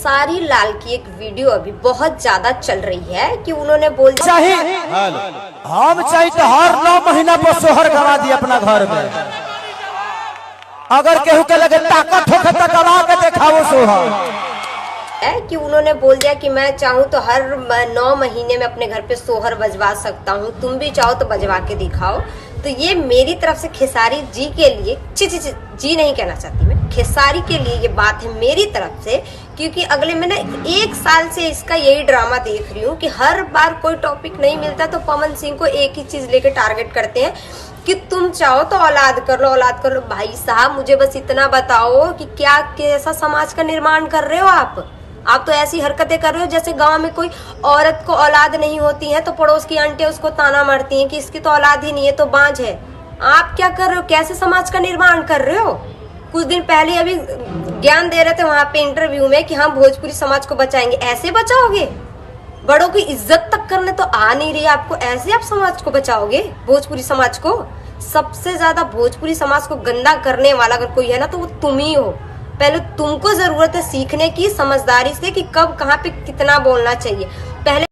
खेसारी लाल की एक वीडियो अभी बहुत ज्यादा चल रही है कि उन्होंने बोल दिया हम चाहिए तो हर 9 महीना पर सोहर गवा दी अपना घर में। अगर केहू के लगे ताकत हो तो गवा के दिखाओ सोहर है कि उन्होंने बोल दिया कि मैं चाहूँ तो हर 9 महीने में अपने घर पे सोहर बजवा सकता हूँ, तुम भी चाहो तो बजवा के दिखाओ। तो ये मेरी तरफ से खेसारी जी के लिए जी नहीं कहना चाहती मैं, खेसारी के लिए ये बात है मेरी तरफ से, क्योंकि अगले मैं ना 1 साल से इसका यही ड्रामा देख रही हूँ कि हर बार कोई टॉपिक नहीं मिलता तो पवन सिंह को एक ही चीज लेके टारगेट करते हैं कि तुम चाहो तो औलाद कर लो, औलाद कर लो। भाई साहब मुझे बस इतना बताओ कि क्या कैसा समाज का निर्माण कर रहे हो आप तो ऐसी हरकतें कर रहे हो जैसे गांव में कोई औरत को औलाद नहीं होती है तो पड़ोस की आंटियां उसको ताना मारती हैं कि इसकी तो औलाद ही नहीं है तो बांझ है। आप क्या कर रहे हो, कैसे समाज का निर्माण कर रहे हो? कुछ दिन पहले अभी ज्ञान दे रहे थे वहां पे इंटरव्यू में कि हम भोजपुरी समाज को बचाएंगे। ऐसे बचाओगे? बड़ों की इज्जत तक करने तो आ नहीं रही आपको, ऐसे आप समाज को बचाओगे? भोजपुरी समाज को, सबसे ज्यादा भोजपुरी समाज को गंदा करने वाला अगर कोई है ना तो वो तुम ही हो। पहले तुमको जरूरत है सीखने की, समझदारी से कि कब कहाँ पे कितना बोलना चाहिए। पहले